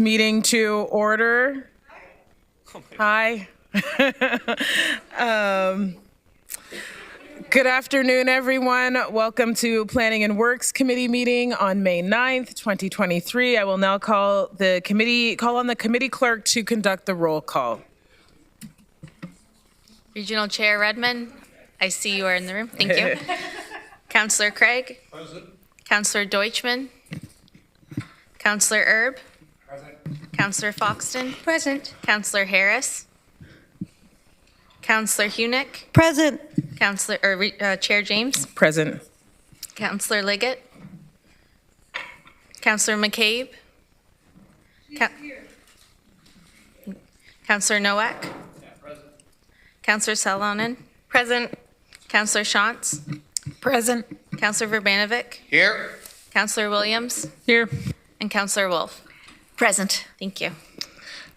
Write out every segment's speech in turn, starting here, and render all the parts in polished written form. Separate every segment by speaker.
Speaker 1: Meeting to order. Hi. Good afternoon, everyone. Welcome to Planning and Works Committee meeting on May 9th, 2023. I will now call on the committee clerk to conduct the roll call.
Speaker 2: Regional Chair Redmond, I see you are in the room. Thank you. Councillor Craig. Present. Councillor Deutschman. Councillor Erb. Present. Councillor Foxton. Present. Councillor Harris. Councillor Hunick. Present. Chair James.
Speaker 1: Present.
Speaker 2: Councillor Liggett. Councillor McCabe. Councillor Nowak. Present. Councillor Salonen. Present. Councillor Shantz. Present. Councillor Verbanovic.
Speaker 3: Here.
Speaker 2: Councillor Williams.
Speaker 1: Here.
Speaker 2: And Councillor Wolf. Present. Thank you.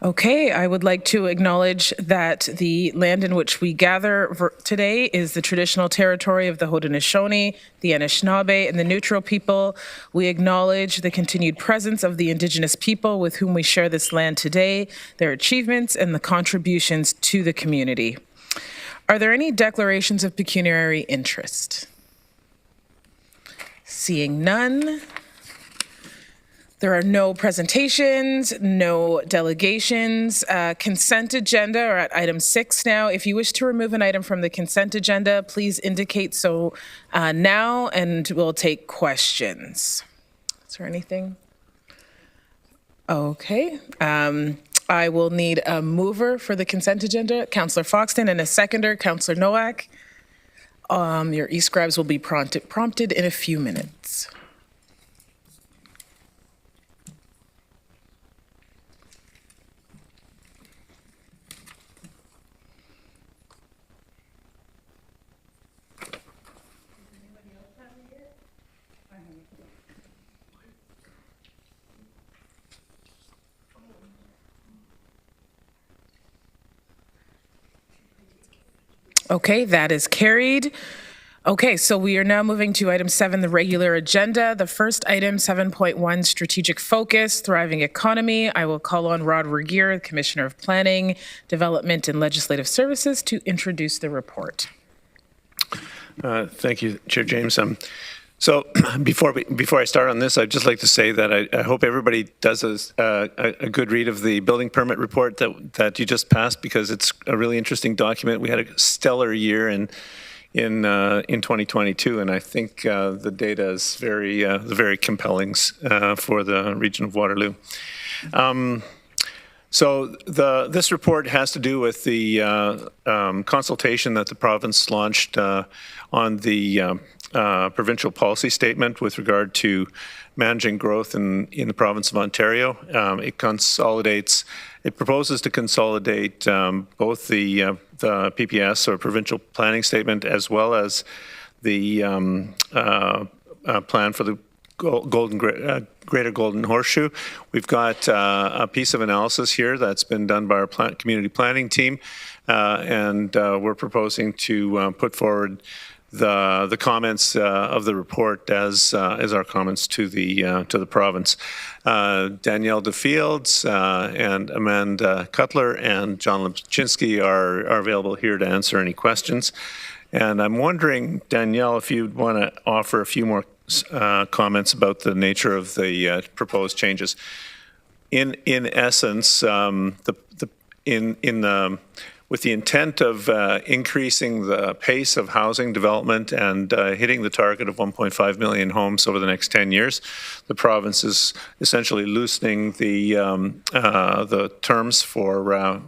Speaker 1: Okay, I would like to acknowledge that the land in which we gather today is the traditional territory of the Haudenosaunee, the Anishinaabe, and the Neutral people. We acknowledge the continued presence of the Indigenous people with whom we share this land today, their achievements, and the contributions to the community. Are there any declarations of pecuniary interest? Seeing none. There are no presentations, no delegations. Consent agenda, or at item 6 now. If you wish to remove an item from the consent agenda, please indicate so now, and we'll take questions. Is there anything? Okay. I will need a mover for the consent agenda, Councillor Foxton, and a seconder, Councillor Nowak. Your e-scribes will be prompted in a few minutes. Okay, that is carried. Okay, so we are now moving to item 7, the regular agenda. The first item, 7.1, strategic focus, thriving economy. I will call on Rod Regier, Commissioner of Planning, Development and Legislative Services, to introduce the report.
Speaker 4: Thank you, Chair James. So before I start on this, I'd just like to say that I hope everybody does a good read of the building permit report that you just passed, because it's a really interesting document. We had a stellar year in 2022, and I think the data is very compelling for the region of Waterloo. So this report has to do with the consultation that the province launched on the provincial policy statement with regard to managing growth in the province of Ontario. It proposes to consolidate both the PPS, or provincial planning statement, as well as the plan for the Greater Golden Horseshoe. We've got a piece of analysis here that's been done by our community planning team, and we're proposing to put forward the comments of the report as our comments to the province. Danielle DeFields and Amanda Cutler and John Lipczynski are available here to answer any questions. And I'm wondering, Danielle, if you'd want to offer a few more comments about the nature of the proposed changes. In essence, with the intent of increasing the pace of housing development and hitting the target of 1.5 million homes over the next 10 years, the province is essentially loosening the terms for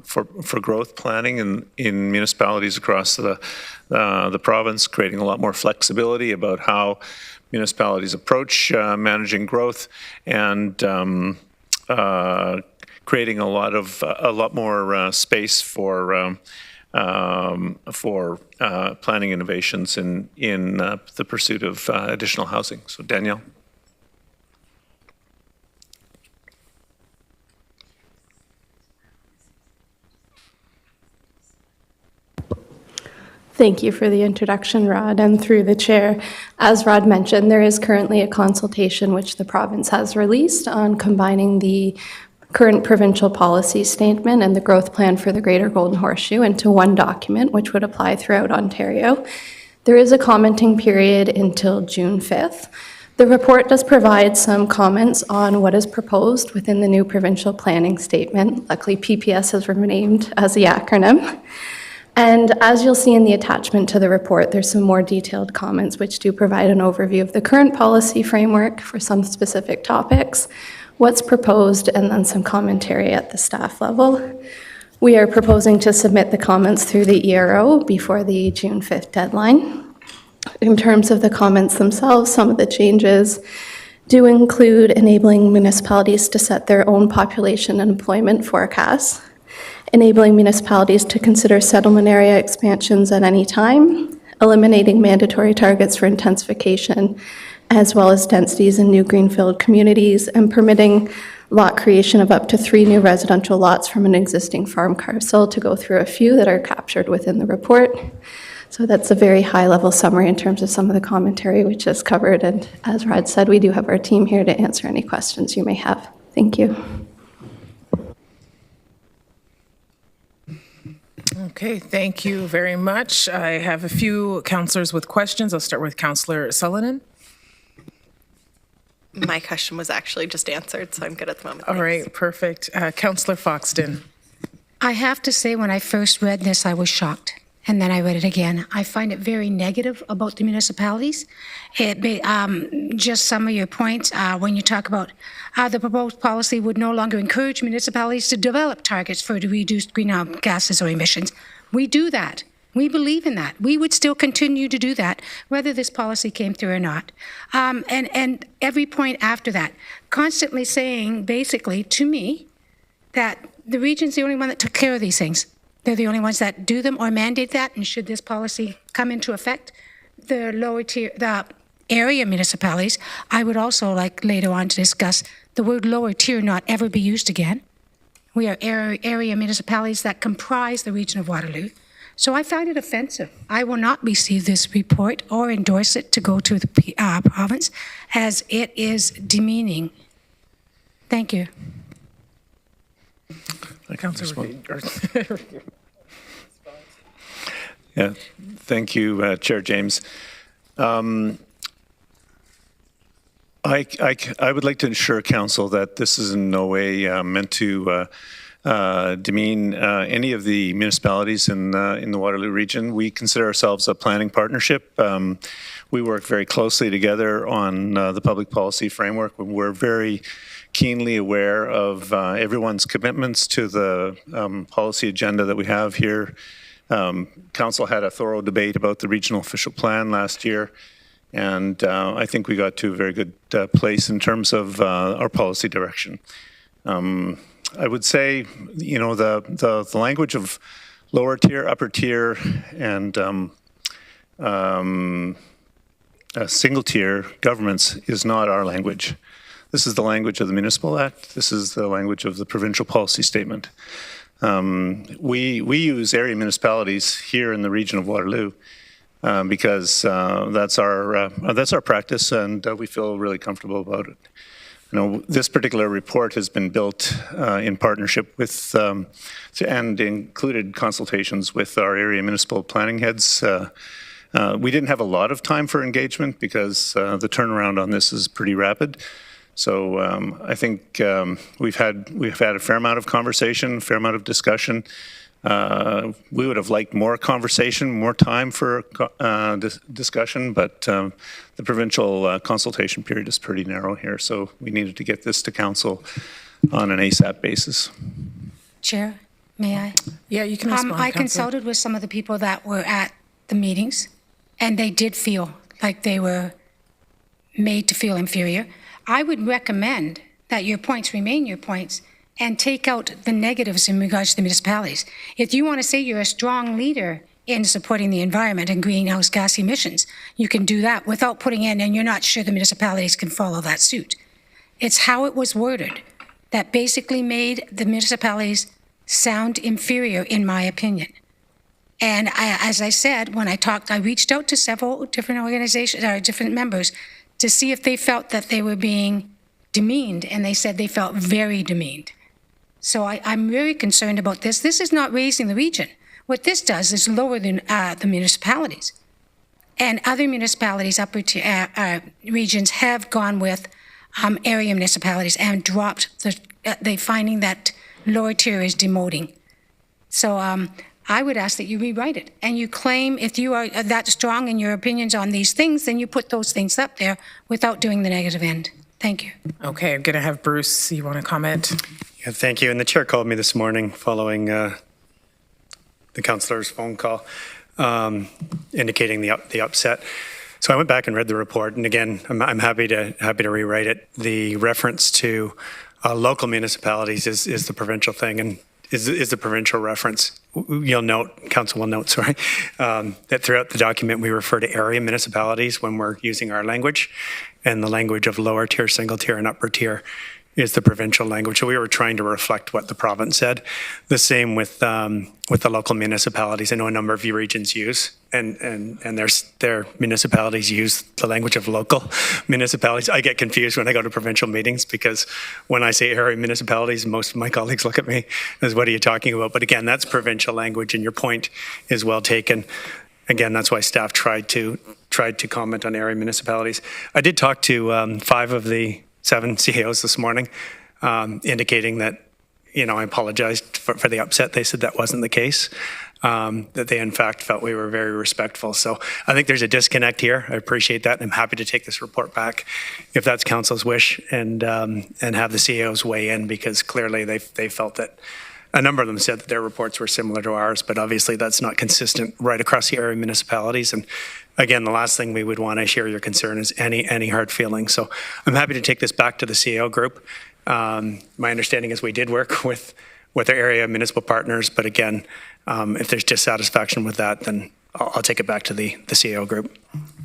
Speaker 4: growth planning in municipalities across the province, creating a lot more flexibility about how municipalities approach managing growth, and creating a lot more space for planning innovations in the pursuit of additional housing. So, Danielle.
Speaker 5: Thank you for the introduction, Rod, and through the chair. As Rod mentioned, there is currently a consultation which the province has released on combining the current provincial policy statement and the growth plan for the Greater Golden Horseshoe into one document, which would apply throughout Ontario. There is a commenting period until June 5th. The report does provide some comments on what is proposed within the new provincial planning statement. Luckily, PPS has renamed as the acronym. And as you'll see in the attachment to the report, there's some more detailed comments which do provide an overview of the current policy framework for some specific topics, what's proposed, and then some commentary at the staff level. We are proposing to submit the comments through the ERO before the June 5th deadline. In terms of the comments themselves, some of the changes do include enabling municipalities to set their own population and employment forecasts, enabling municipalities to consider settlement area expansions at any time, eliminating mandatory targets for intensification, as well as densities in new greenfield communities, and permitting lot creation of up to 3 new residential lots from an existing farm parcel, to go through a few that are captured within the report. So that's a very high-level summary in terms of some of the commentary which is covered. And as Rod said, we do have our team here to answer any questions you may have. Thank you.
Speaker 1: Okay, thank you very much. I have a few councillors with questions. I'll start with Councillor Sullivan.
Speaker 3: My question was actually just answered, so I'm good at the moment.
Speaker 1: All
Speaker 3: Thanks.
Speaker 1: right, perfect. Councillor Foxton.
Speaker 6: I have to say, when I first read this, I was shocked. And then I read it again. I find it very negative about the municipalities. Just some of your points, when you talk about the proposed policy would no longer encourage municipalities to develop targets for the reduced greenhouse gases or emissions. We do that. We believe in that. We would still continue to do that, whether this policy came through or not. And every point after that, constantly saying, basically, to me, that the region's the only one that took care of these things. They're the only ones that do them or mandate that, and should this policy come into effect, the lower tier, the area municipalities, I would also like later on to discuss the word lower tier not ever be used again. We are area municipalities that comprise the region of Waterloo. So I find it offensive. I will not receive this report or endorse it to go to the province, as it is demeaning. Thank you.
Speaker 1: Councillor.
Speaker 4: Yeah, thank you, Chair James. I would like to assure Council that this is in no way meant to demean any of the municipalities in the Waterloo region. We consider ourselves a planning partnership. We work very closely together on the public policy framework. We're very keenly aware of everyone's commitments to the policy agenda that we have here. Council had a thorough debate about the regional official plan last year, and I think we got to a very good place in terms of our policy direction. I would say, you know, the language of lower tier, upper tier, and single tier governments is not our language. This is the language of the Municipal Act. This is the language of the provincial policy statement. We use area municipalities here in the region of Waterloo because that's our practice, and we feel really comfortable about it. You know, this particular report has been built in partnership with and included consultations with our area municipal planning heads. We didn't have a lot of time for engagement because the turnaround on this is pretty rapid. So I think we've had a fair amount of conversation, a fair amount of discussion. We would have liked more conversation, more time for discussion, but the provincial consultation period is pretty narrow here, so we needed to get this to Council on an ASAP basis.
Speaker 6: Chair, may I?
Speaker 1: Yeah, you can respond,
Speaker 6: I
Speaker 1: Councillor.
Speaker 6: consulted with some of the people that were at the meetings, and they did feel like they were made to feel inferior. I would recommend that your points remain your points and take out the negatives in regards to the municipalities. If you want to say you're a strong leader in supporting the environment and greenhouse gas emissions, you can do that without putting in, and you're not sure the municipalities can follow that suit. It's how it was worded that basically made the municipalities sound inferior, in my opinion. And as I said, when I talked, I reached out to several different organizations, or different members, to see if they felt that they were being demeaned, and they said they felt very demeaned. So I'm very concerned about this. This is not raising the region. What this does is lower the municipalities. And other municipalities, upper tier, regions have gone with area municipalities and dropped they finding that lower tier is demoting. So I would ask that you rewrite it. And you claim if you are that strong in your opinions on these things, then you put those things up there without doing the negative end. Thank you.
Speaker 1: Okay, I'm going to have Bruce, you want to comment?
Speaker 7: Yeah, thank you. And the chair called me this morning following the councillor's phone call, indicating the upset. So I went back and read the report, and again, I'm happy to rewrite it. The reference to local municipalities is the provincial thing, and is the provincial reference. You'll note, council will note, sorry, that throughout the document we refer to area municipalities when we're using our language, and the language of lower tier, single tier, and upper tier is the provincial language. So we were trying to reflect what the province said. The same with the local municipalities. I know a number of your regions use, and their municipalities use the language of local municipalities. I get confused when I go to provincial meetings because when I say area municipalities, most of my colleagues look at me as, what are you talking about? But again, that's provincial language, and your point is well taken. Again, that's why staff tried to comment on area municipalities. I did talk to 5 of the 7 CAOs this morning, indicating that, I apologized for the upset. They said that wasn't the case, that they in fact felt we were very respectful. So I think there's a disconnect here. I appreciate that, and I'm happy to take this report back if that's council's wish, and have the CAOs weigh in, because clearly they felt that a number of them said that their reports were similar to ours, but obviously that's not consistent right across the area municipalities. And again, the last thing we would want, I share your concern, is any hard feelings. So I'm happy to take this back to the CAO group. My understanding is we did work with our area municipal partners, but again, if there's dissatisfaction with that, then I'll take it back to the CAO group.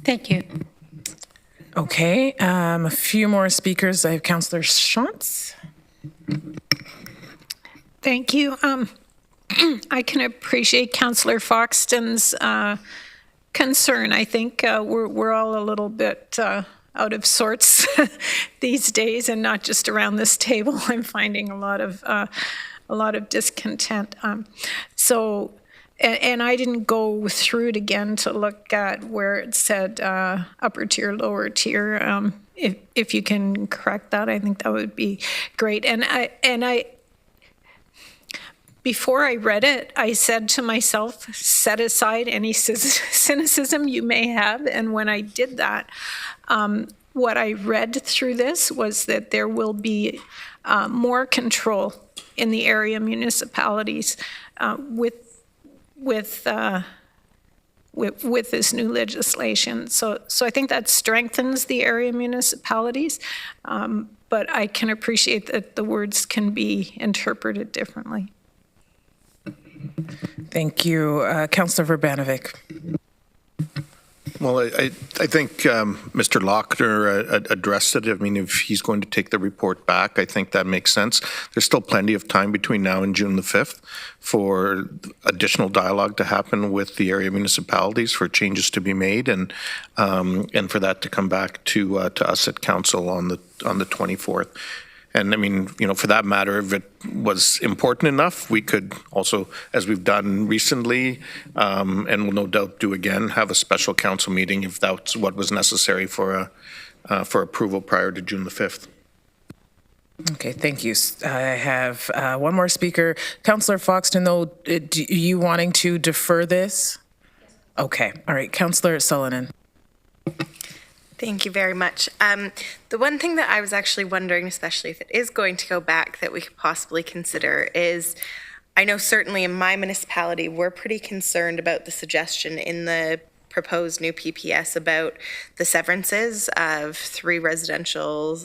Speaker 6: Thank you.
Speaker 1: Okay, a few more speakers. I have Councillor Shantz.
Speaker 8: Thank you. I can appreciate Councillor Foxton's concern. I think we're all a little bit out of sorts these days, and not just around this table. I'm finding a lot of discontent. And I didn't go through it again to look at where it said upper tier, lower tier. If you can correct that, I think that would be great. And I before I read it, I said to myself, set aside any cynicism you may have. And when I did that, what I read through this was that there will be more control in the area municipalities with this new legislation. So I think that strengthens the area municipalities, but I can appreciate that the words can be interpreted differently.
Speaker 1: Thank you. Councillor Verbanovic.
Speaker 9: Well, I think Mr. Lochner addressed it. I mean, if he's going to take the report back, I think that makes sense. There's still plenty of time between now and June the 5th for additional dialogue to happen with the area municipalities, for changes to be made, and for that to come back to us at council on the 24th. And I mean, for that matter, if it was important enough, we could also, as we've done recently, and will no doubt do again, have a special council meeting if that's what was necessary for approval prior to June the 5th.
Speaker 1: Okay, thank you. I have one more speaker. Councillor Foxton, though, you wanting to defer this? Okay, all right. Councillor Sullivan.
Speaker 3: Thank you very much. The one thing that I was actually wondering, especially if it is going to go back, that we could possibly consider is, I know certainly in my municipality, we're pretty concerned about the suggestion in the proposed new PPS about the severances of 3 residential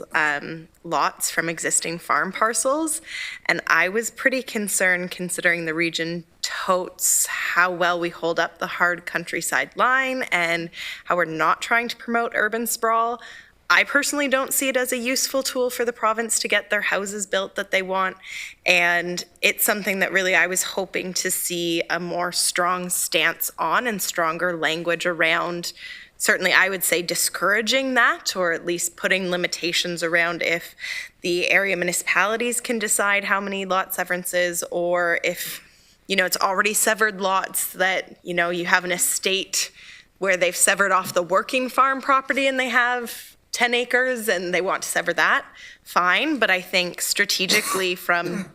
Speaker 3: lots from existing farm parcels. And I was pretty concerned, considering the region totes how well we hold up the hard countryside line and how we're not trying to promote urban sprawl. I personally don't see it as a useful tool for the province to get their houses built that they want. And it's something that really I was hoping to see a more strong stance on, and stronger language around certainly I would say discouraging that, or at least putting limitations around if the area municipalities can decide how many lot severances, or if, it's already severed lots that, you have an estate where they've severed off the working farm property and they have 10 acres and they want to sever that, fine. But I think strategically from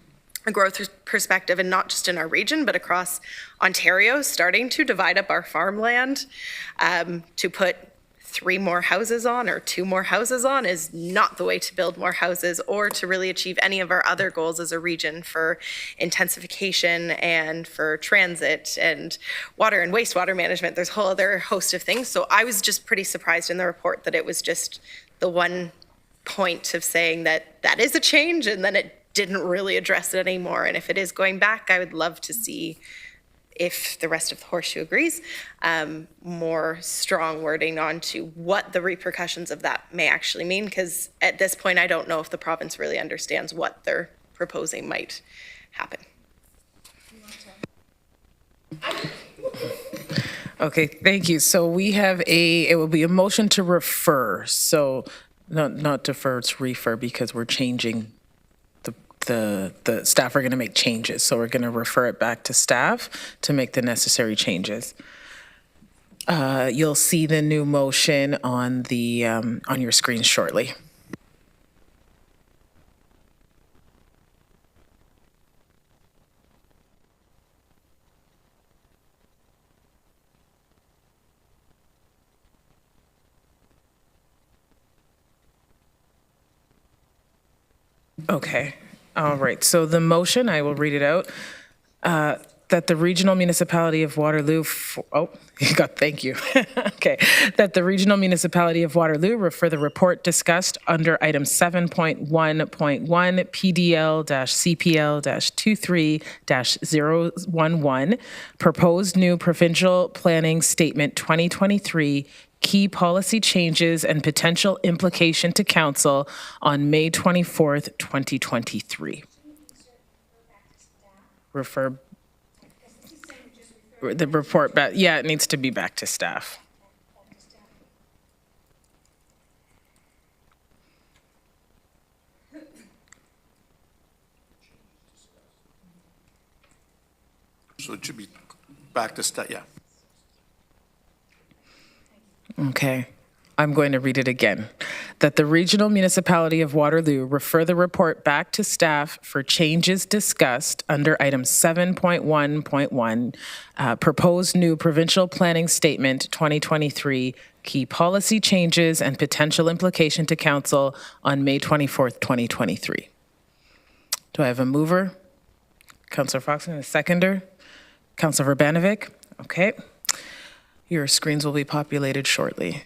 Speaker 3: a growth perspective, and not just in our region, but across Ontario, starting to divide up our farmland to put 3 more houses on or 2 more houses on is not the way to build more houses or to really achieve any of our other goals as a region for intensification and for transit and water and wastewater management. There's a whole other host of things. So I was just pretty surprised in the report that it was just the one point of saying that that is a change, and then it didn't really address it anymore. And if it is going back, I would love to see, if the rest of the horseshoe agrees, more strong wording on to what the repercussions of that may actually mean, because at this point, I don't know if the province really understands what they're proposing might happen.
Speaker 1: Okay, thank you. So we have it will be a motion to refer. So not defer, it's refer, because we're changing the staff are going to make changes. So we're going to refer it back to staff to make the necessary changes. You'll see the new motion on the on your screen shortly. Okay. All right. So the motion, I will read it out. That the regional municipality of Waterloo, thank you. Okay. That the regional municipality of Waterloo refer the report discussed under item 7.1.1 PDL-CPL-23-011, proposed new provincial planning statement 2023, key policy changes and potential implication to council on May 24th, 2023. Refer the report back. Yeah, it needs to be back to staff.
Speaker 9: So it should be back to staff, yeah.
Speaker 1: Okay. I'm going to read it again. That the regional municipality of Waterloo refer the report back to staff for changes discussed under item 7.1.1, proposed new provincial planning statement 2023, key policy changes and potential implication to council on May 24th, 2023. Do I have a mover? Councillor Foxton, a seconder? Councillor Urbanovic? Okay. Your screens will be populated shortly.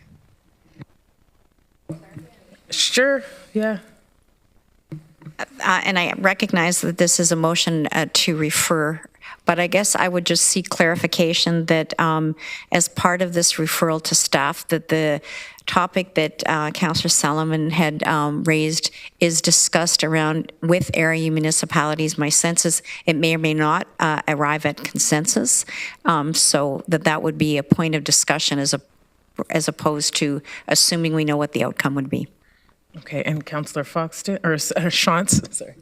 Speaker 1: Sure, yeah.
Speaker 10: And I recognize that this is a motion to refer, but I guess I would just seek clarification that as part of this referral to staff, that the topic that Councillor Solomon had raised is discussed around with area municipalities. My sense is it may or may not arrive at consensus, so that would be a point of discussion as opposed to assuming we know what the outcome would be.
Speaker 1: Okay, and Councillor Foxton, or Shantz, sorry.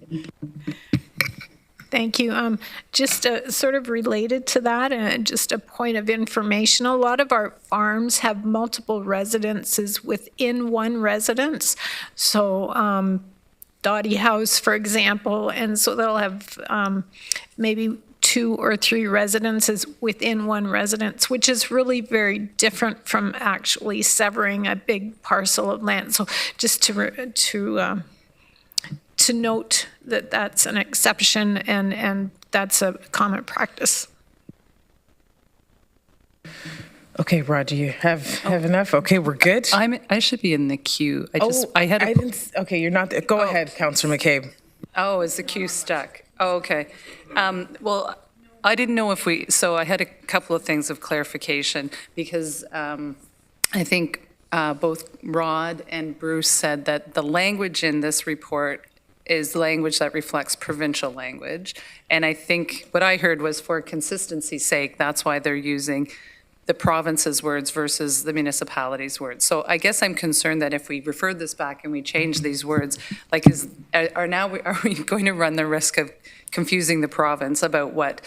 Speaker 8: Thank you. Just sort of related to that, and just a point of information, a lot of our farms have multiple residences within one residence. So Dottie House, for example, and so they'll have maybe 2 or 3 residences within one residence, which is really very different from actually severing a big parcel of land. So just to note that that's an exception and that's a common practice.
Speaker 1: Okay, Rod, do you have enough? Okay, we're good.
Speaker 11: I should be in the queue.
Speaker 1: Okay, you're not. Go ahead, Councillor McCabe.
Speaker 11: Oh, is the queue stuck? Oh, okay. Well, I didn't know if so I had a couple of things of clarification because I think both Rod and Bruce said that the language in this report is language that reflects provincial language. And I think what I heard was for consistency's sake, that's why they're using the province's words versus the municipality's words. So I guess I'm concerned that if we refer this back and we change these words, like are we going to run the risk of confusing the province about what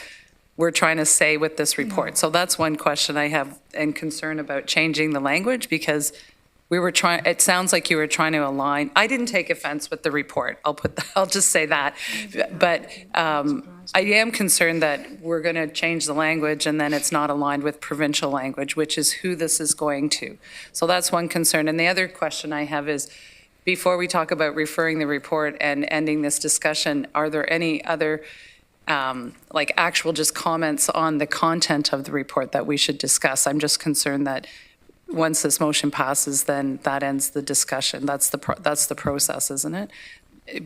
Speaker 11: we're trying to say with this report? So that's one question I have and concern about changing the language, because it sounds like you were trying to align. I didn't take offense with the report. I'll just say that. But I am concerned that we're going to change the language and then it's not aligned with provincial language, which is who this is going to. So that's one concern. And the other question I have is, before we talk about referring the report and ending this discussion, are there any other like actual just comments on the content of the report that we should discuss? I'm just concerned that once this motion passes, then that ends the discussion. That's the process, isn't it?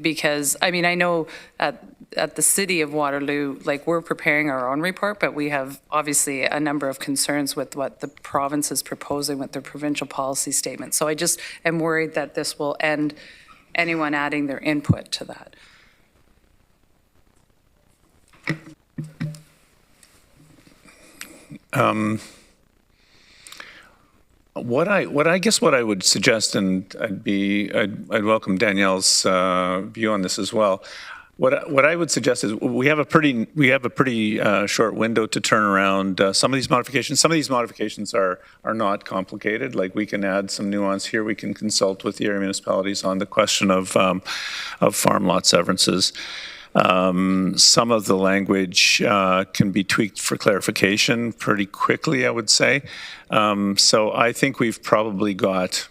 Speaker 11: Because, I mean, I know at the city of Waterloo, like, we're preparing our own report, but we have obviously a number of concerns with what the province is proposing with their provincial policy statement. So I just am worried that this will end anyone adding their input to that.
Speaker 4: What I would suggest, and I'd welcome Danielle's view on this as well. What I would suggest is we have a pretty short window to turn around some of these modifications. Some of these modifications are not complicated. Like, we can add some nuance here. We can consult with the area municipalities on the question of farm lot severances. Some of the language can be tweaked for clarification pretty quickly, I would say. So I think we've probably got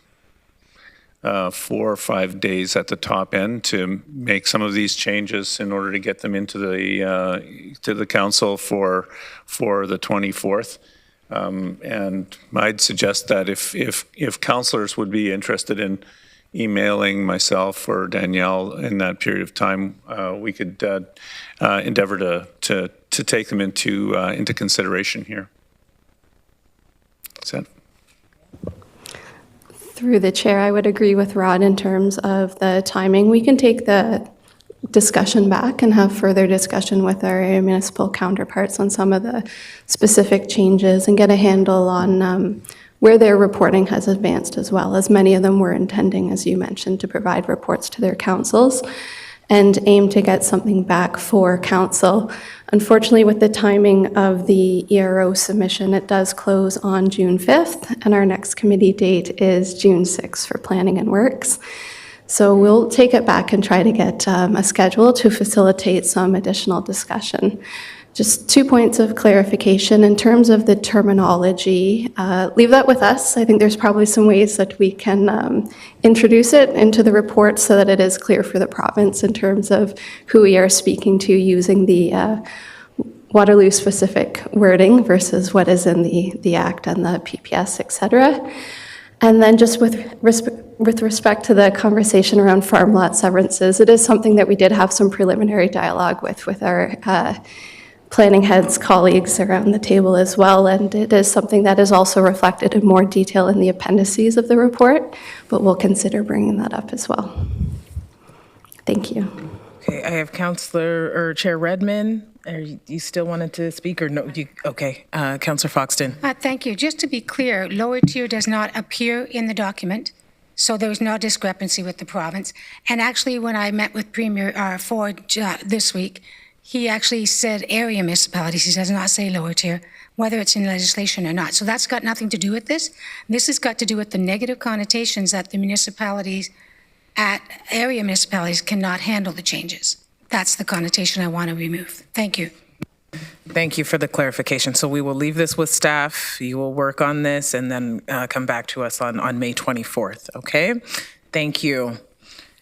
Speaker 4: 4 or 5 days at the top end to make some of these changes in order to get them into the council for the 24th. And I'd suggest that if councillors would be interested in emailing myself or Danielle in that period of time, we could endeavor to take them into consideration here. Is that?
Speaker 5: Through the chair, I would agree with Rod in terms of the timing. We can take the discussion back and have further discussion with our municipal counterparts on some of the specific changes and get a handle on where their reporting has advanced, as well, as many of them were intending, as you mentioned, to provide reports to their councils and aim to get something back for council. Unfortunately, with the timing of the ERO submission, it does close on June 5th, and our next committee date is June 6th for planning and works. So we'll take it back and try to get a schedule to facilitate some additional discussion. Just 2 points of clarification in terms of the terminology. Leave that with us. I think there's probably some ways that we can introduce it into the report so that it is clear for the province in terms of who we are speaking to using the Waterloo-specific wording versus what is in the Act and the PPS, et cetera. And then just with respect to the conversation around farm lot severances, it is something that we did have some preliminary dialogue with our planning heads colleagues around the table as well, and it is something that is also reflected in more detail in the appendices of the report, but we'll consider bringing that up as well. Thank you.
Speaker 1: Okay, I have Chair Redmond. Are you still wanted to speak or no? Okay, Councillor Foxton.
Speaker 6: Thank you. Just to be clear, lower tier does not appear in the document, so there was no discrepancy with the province. And actually, when I met with Premier Ford this week, he actually said area municipalities. He does not say lower tier, whether it's in legislation or not. So that's got nothing to do with this. This has got to do with the negative connotations that the municipalities at area municipalities cannot handle the changes. That's the connotation I want to remove. Thank you.
Speaker 1: Thank you for the clarification. So we will leave this with staff. You will work on this and then come back to us on May 24th, okay? Thank you.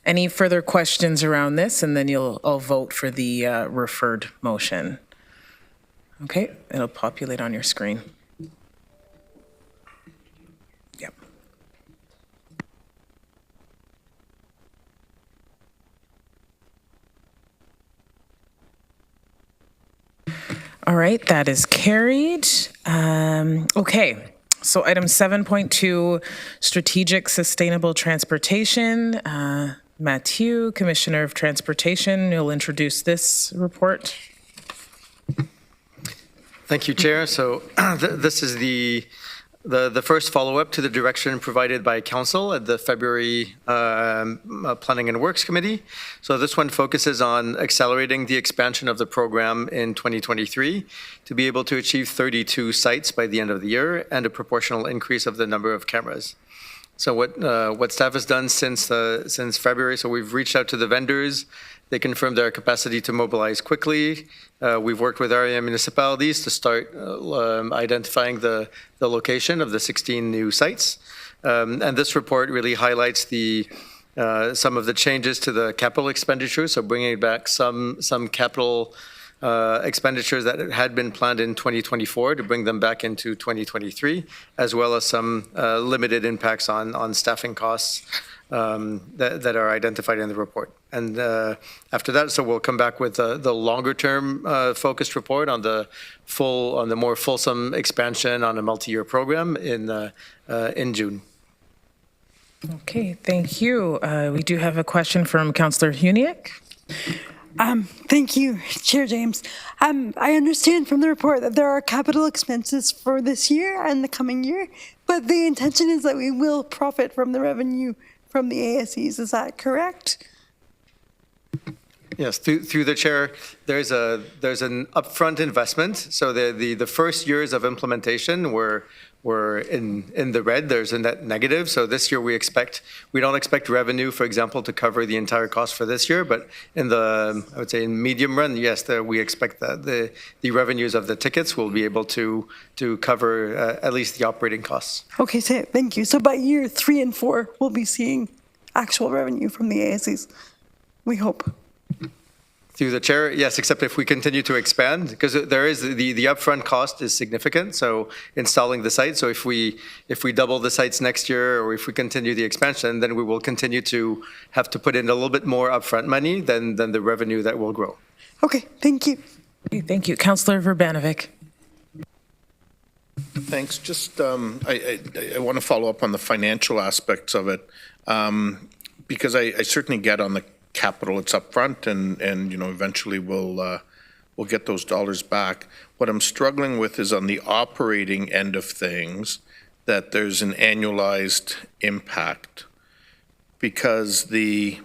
Speaker 1: Any further questions around this? And then I'll vote for the referred motion. Okay, it'll populate on your screen. Yep. All right, that is carried. Okay, so item 7.2, strategic sustainable transportation. Mathieu, Commissioner of Transportation, you'll introduce this report.
Speaker 12: Thank you, Chair. So this is the first follow-up to the direction provided by Council at the February Planning and Works Committee. So this one focuses on accelerating the expansion of the program in 2023 to be able to achieve 32 sites by the end of the year and a proportional increase of the number of cameras. So what staff has done since February, so we've reached out to the vendors. They confirmed their capacity to mobilize quickly. We've worked with area municipalities to start identifying the location of the 16 new sites. And this report really highlights some of the changes to the capital expenditures, so bringing back some capital expenditures that had been planned in 2024 to bring them back into 2023, as well as some limited impacts on staffing costs that are identified in the report. And after that, so we'll come back with the longer-term focused report on the more fulsome expansion on a multi-year program in June.
Speaker 1: Okay, thank you. We do have a question from Councillor Huniak.
Speaker 13: Thank you, Chair James. I understand from the report that there are capital expenses for this year and the coming year, but the intention is that we will profit from the revenue from the ASEs. Is that correct?
Speaker 12: Yes, through the chair, there's an upfront investment. So the first years of implementation were in the red. There's a net negative. So this year we don't expect revenue, for example, to cover the entire cost for this year. But I would say in medium run, yes, we expect that the revenues of the tickets will be able to cover at least the operating costs.
Speaker 13: Okay, so thank you. So by year 3 and 4, we'll be seeing actual revenue from the ASEs, we hope.
Speaker 12: Through the chair, yes, except if we continue to expand, because there is the upfront cost is significant. So installing the site. So if we double the sites next year, or if we continue the expansion, then we will continue to have to put in a little bit more upfront money than the revenue that will grow.
Speaker 13: Okay, thank you.
Speaker 1: Okay, thank you. Councillor Verbanovic.
Speaker 9: Thanks. Just I want to follow up on the financial aspects of it, because I certainly get on the capital, it's upfront, and eventually we'll get those dollars back. What I'm struggling with is on the operating end of things, that there's an annualized impact, because the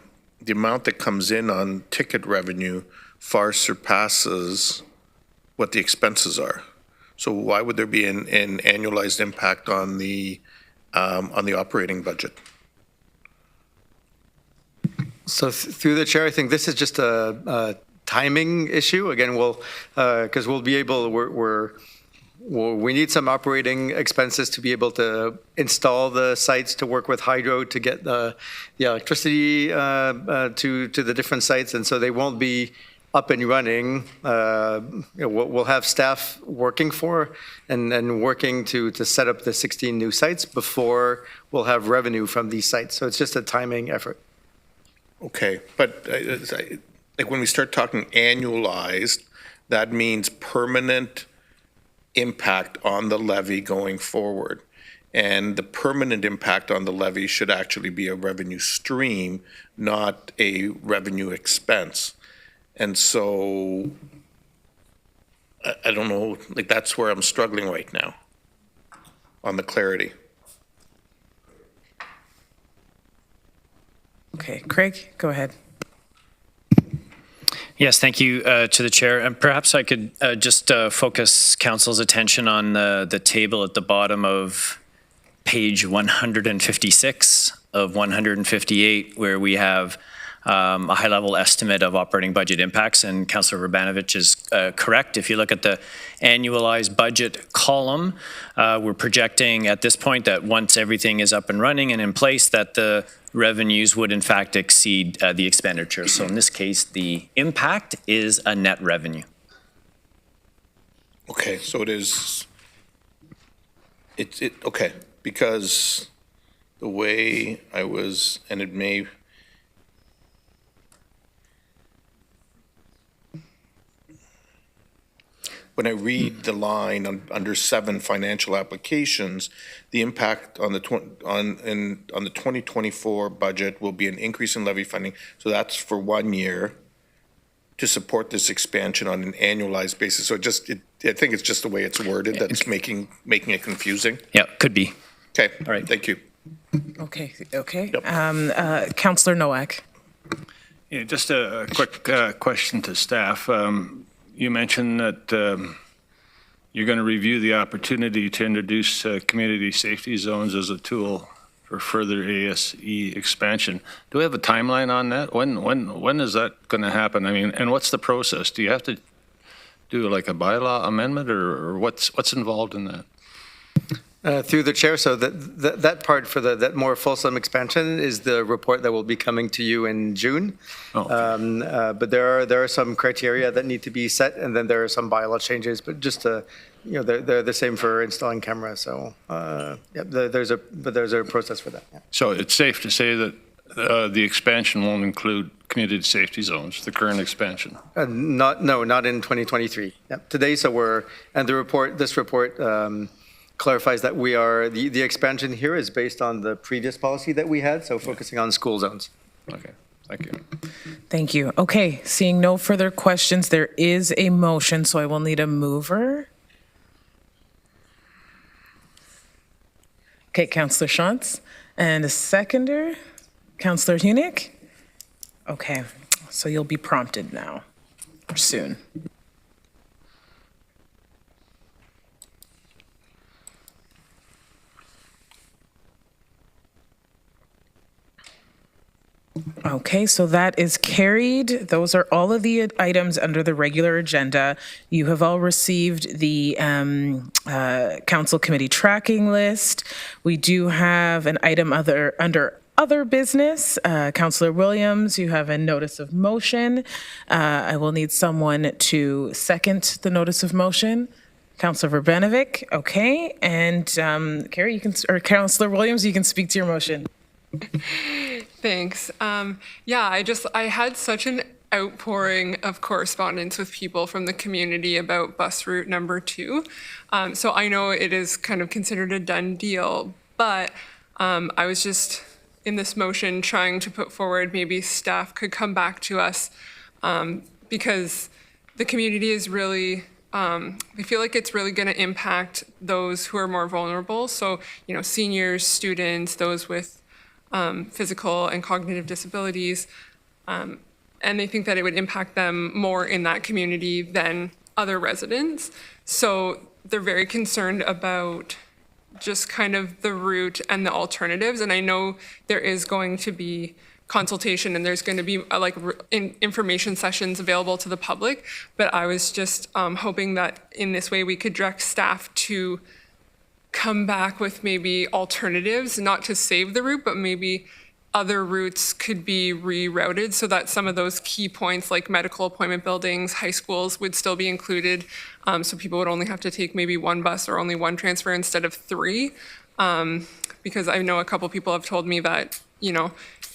Speaker 9: amount that comes in on ticket revenue far surpasses what the expenses are. So why would there be an annualized impact on the operating budget?
Speaker 12: So through the chair, I think this is just a timing issue. Again, because we'll be able, we need some operating expenses to be able to install the sites, to work with hydro, to get the electricity to the different sites, and so they won't be up and running. We'll have staff working and working to set up the 16 new sites before we'll have revenue from these sites. So it's just a timing effort.
Speaker 9: Okay, but like when we start talking annualized, that means permanent impact on the levy going forward. And the permanent impact on the levy should actually be a revenue stream, not a revenue expense. And so I don't know, like that's where I'm struggling right now on the clarity.
Speaker 1: Okay, Craig, go ahead.
Speaker 14: Yes, thank you to the chair. And perhaps I could just focus council's attention on the table at the bottom of page 156 of 158, where we have a high-level estimate of operating budget impacts, and Councillor Verbanovic is correct. If you look at the annualized budget column, we're projecting at this point that once everything is up and running and in place, that the revenues would in fact exceed the expenditure. So in this case, the impact is a net revenue.
Speaker 9: Okay, so okay, because the way I was, and it may, when I read the line under 7 financial applications, the impact on the 2024 budget will be an increase in levy funding. So that's for 1 year to support this expansion on an annualized basis. So I think it's just the way it's worded that's making it confusing.
Speaker 14: Yeah, could be.
Speaker 9: Okay.
Speaker 14: All right.
Speaker 9: Thank you.
Speaker 1: Okay. Councillor Nowak.
Speaker 15: Yeah, just a quick question to staff. You mentioned that you're going to review the opportunity to introduce community safety zones as a tool for further ASE expansion. Do we have a timeline on that? When is that going to happen? I mean, and what's the process? Do you have to do like a bylaw amendment, or what's involved in that?
Speaker 12: Through the chair, so that part for that more fulsome expansion is the report that will be coming to you in June.
Speaker 15: Oh, okay.
Speaker 12: But there are some criteria that need to be set, and then there are some bylaw changes. But just to, they're the same for installing cameras. So there's a process for that. Yeah.
Speaker 15: So it's safe to say that the expansion won't include community safety zones, the current expansion?
Speaker 12: Not in 2023. Yeah. Today, this report clarifies that the expansion here is based on the previous policy that we had, so focusing on school zones.
Speaker 15: Okay, thank you.
Speaker 1: Thank you. Okay, seeing no further questions, there is a motion, so I will need a mover. Okay, Councillor Shantz, and a seconder, Councillor Hunick. Okay, so you'll be prompted now, or soon. Okay, so that is carried. Those are all of the items under the regular agenda. You have all received the council committee tracking list. We do have an item under other business. Councillor Williams, you have a notice of motion. I will need someone to second the notice of motion. Councillor Verbanovic, okay, and Carrie, Councillor Williams, you can speak to your motion.
Speaker 16: Thanks. I had such an outpouring of correspondence with people from the community about bus route number 2. So I know it is kind of considered a done deal, but I was just in this motion trying to put forward maybe staff could come back to us because the community is really, I feel like it's really going to impact those who are more vulnerable. So, seniors, students, those with physical and cognitive disabilities, and they think that it would impact them more in that community than other residents. So they're very concerned about just kind of the route and the alternatives. And I know there is going to be consultation and there's going to be information sessions available to the public, but I was just hoping that in this way we could direct staff to come back with maybe alternatives, not to save the route, but maybe other routes could be rerouted so that some of those key points like medical appointment buildings, high schools would still be included. So people would only have to take maybe one bus or only one transfer instead of 3. Because I know a couple people have told me that,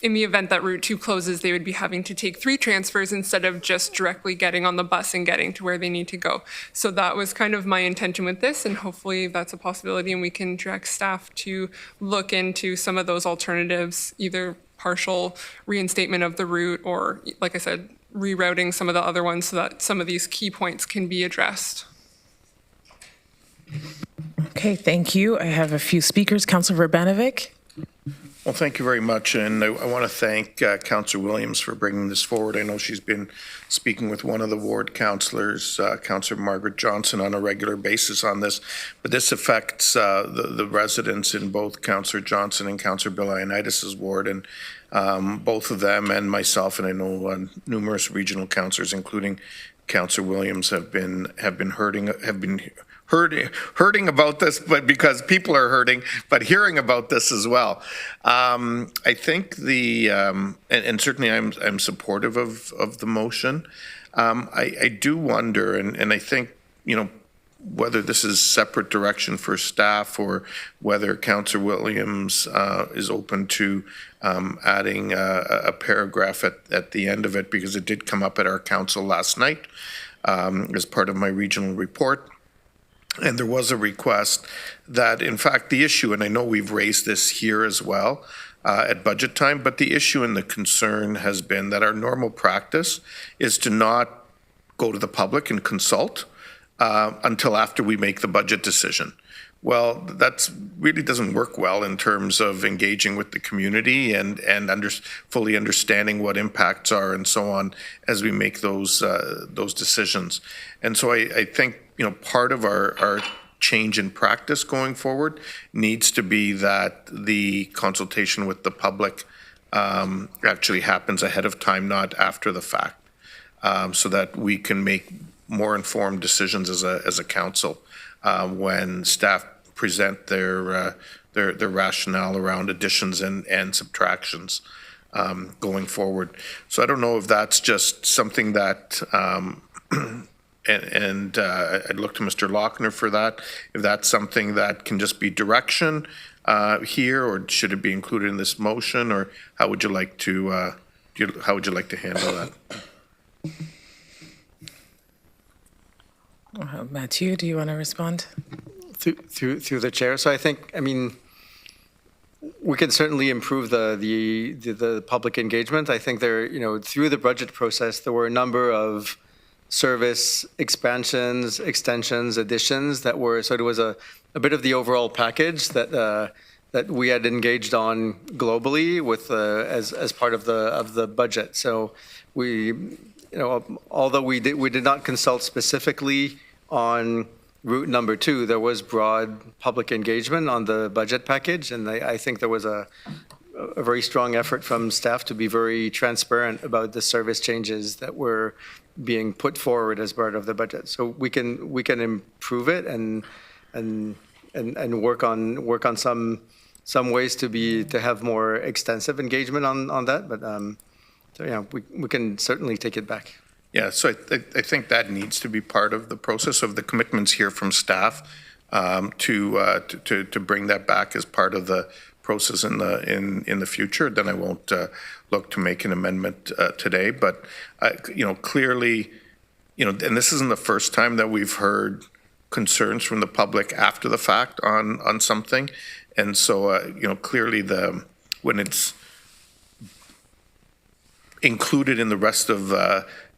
Speaker 16: in the event that Route 2 closes, they would be having to take 3 transfers instead of just directly getting on the bus and getting to where they need to go. So that was kind of my intention with this, and hopefully that's a possibility and we can direct staff to look into some of those alternatives, either partial reinstatement of the route or, like I said, rerouting some of the other ones so that some of these key points can be addressed.
Speaker 1: Okay, thank you. I have a few speakers. Councillor Verbanovic.
Speaker 9: Well, thank you very much, and I want to thank Councillor Williams for bringing this forward. I know she's been speaking with one of the ward councillors, Councillor Margaret Johnson, on a regular basis on this, but this affects the residents in both Councillor Johnson and Councillor Bill Ioannidis' ward, and both of them and myself, and I know numerous regional councillors, including Councillor Williams, have been hurting about this, but because people are hurting, but hearing about this as well. I think and certainly I'm supportive of the motion. I do wonder, and I think, whether this is separate direction for staff or whether Councillor Williams is open to adding a paragraph at the end of it, because it did come up at our council last night as part of my regional report. And there was a request that, in fact, the issue, and I know we've raised this here as well, at budget time. But the issue and the concern has been that our normal practice is to not go to the public and consult until after we make the budget decision. Well, that really doesn't work well in terms of engaging with the community and fully understanding what impacts are and so on as we make those decisions. And so I think, part of our change in practice going forward needs to be that the consultation with the public actually happens ahead of time, not after the fact, so that we can make more informed decisions as a council when staff present their rationale around additions and subtractions going forward. So I don't know if that's just something that, I'd look to Mr. Lochner for that, if that's something that can just be direction here, or should it be included in this motion, or how would you like to handle that?
Speaker 1: Mathieu, do you want to respond?
Speaker 12: Through the chair. So I think, we can certainly improve the public engagement. I think through the budget process, there were a number of service expansions, extensions, additions that were, so it was a bit of the overall package that we had engaged on globally with as part of the budget. So we, although we did not consult specifically on route number 2, there was broad public engagement on the budget package, and I think there was a very strong effort from staff to be very transparent about the service changes that were being put forward as part of the budget. So we can improve it and work on some ways to have more extensive engagement on that. But so yeah, we can certainly take it back.
Speaker 9: Yeah, so I think that needs to be part of the process of the commitments here from staff to bring that back as part of the process in the future. Then I won't look to make an amendment today. But clearly, and this isn't the first time that we've heard concerns from the public after the fact on something, and so clearly when it's included in the rest of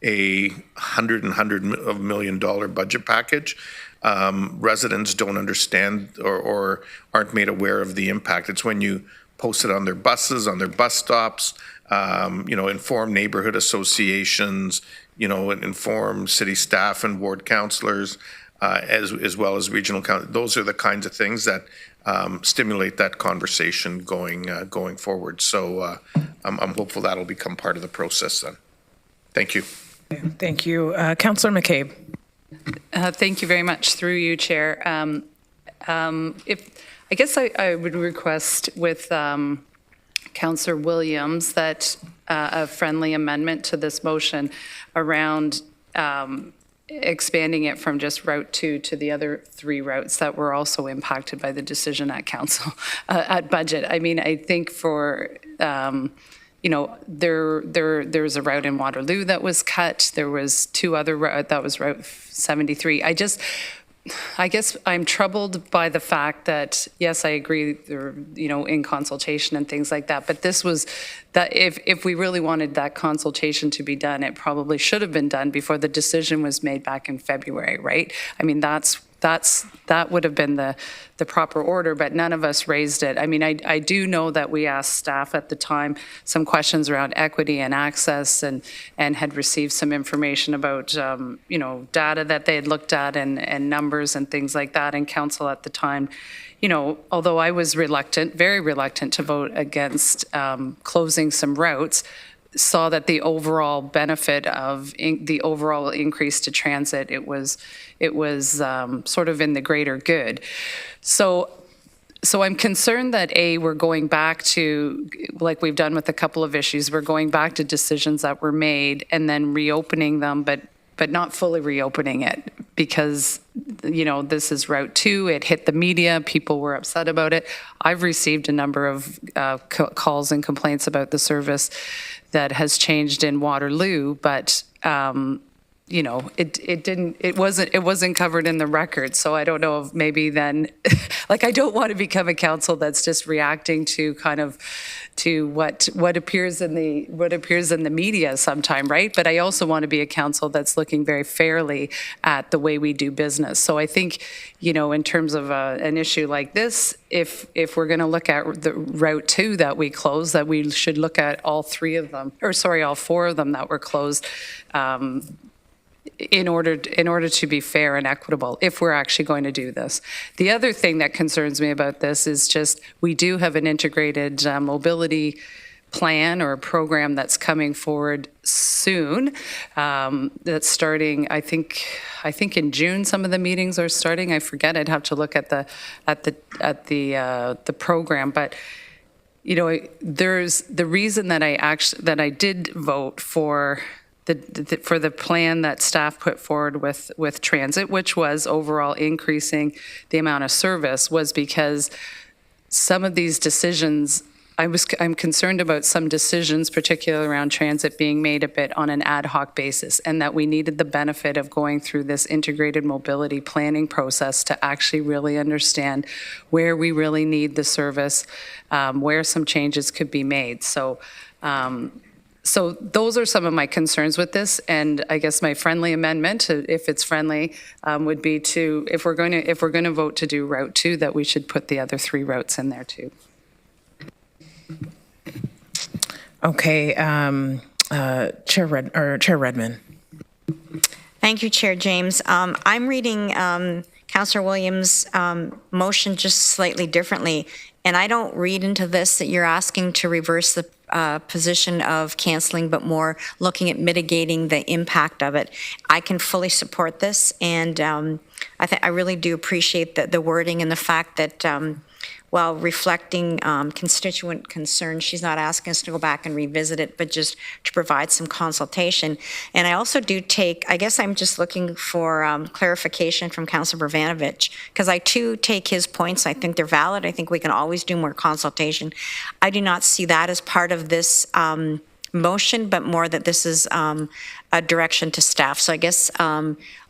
Speaker 9: a $100 million budget package, residents don't understand or aren't made aware of the impact. It's when you post it on their buses, on their bus stops, inform neighborhood associations, inform city staff and ward councillors, as well as regional council. Those are the kinds of things that stimulate that conversation going forward. So I'm hopeful that'll become part of the process then. Thank you.
Speaker 1: Thank you. Councillor McCabe.
Speaker 11: Thank you very much. Through you, Chair. I guess I would request with Councillor Williams that a friendly amendment to this motion around expanding it from just Route 2 to the other 3 routes that were also impacted by the decision at council, at budget. I think for there's a route in Waterloo that was cut. There was 2 other routes, that was Route 73. I guess I'm troubled by the fact that, yes, I agree, they're, in consultation and things like that, but this was, that if we really wanted that consultation to be done, it probably should have been done before the decision was made back in February, right? That would have been the proper order, but none of us raised it. I do know that we asked staff at the time some questions around equity and access, and had received some information about data that they had looked at and numbers and things like that. And council at the time, although I was very reluctant to vote against closing some routes, saw that the overall benefit of the overall increase to transit, it was sort of in the greater good. So I'm concerned that we're going back to, like we've done with a couple of issues, we're going back to decisions that were made and then reopening them, but not fully reopening it, because this is Route 2. It hit the media. People were upset about it. I've received a number of calls and complaints about the service that has changed in Waterloo, but it wasn't covered in the record. So I don't know if maybe then, like, I don't want to become a council that's just reacting to what appears in the media sometime, right? But I also want to be a council that's looking very fairly at the way we do business. So I think, in terms of an issue like this, if we're going to look at the Route 2 that we closed, that we should look at all four of them that were closed, in order to be fair and equitable, if we're actually going to do this. The other thing that concerns me about this is just, we do have an integrated mobility plan or a program that's coming forward soon. That's starting, I think in June. Some of the meetings are starting. I forget. I'd have to look at the program, but. There's the reason that I did vote for the plan that staff put forward with transit, which was overall increasing the amount of service, was because some of these decisions, I'm concerned about some decisions, particularly around transit, being made a bit on an ad hoc basis, and that we needed the benefit of going through this integrated mobility planning process to actually really understand where we really need the service, where some changes could be made. So those are some of my concerns with this, and I guess my friendly amendment, if it's friendly, would be to, if we're going to vote to do Route 2, that we should put the other 3 routes in there too.
Speaker 1: Okay, Chair Redmond.
Speaker 10: Thank you, Chair James. I'm reading Councillor Williams' motion just slightly differently, and I don't read into this that you're asking to reverse the position of canceling, but more looking at mitigating the impact of it. I can fully support this, and I really do appreciate the wording and the fact that while reflecting constituent concerns, she's not asking us to go back and revisit it, but just to provide some consultation. And I also do I guess I'm just looking for clarification from Councillor Bravanovich, because I too take his points. I think they're valid. I think we can always do more consultation. I do not see that as part of this motion, but more that this is a direction to staff. So I guess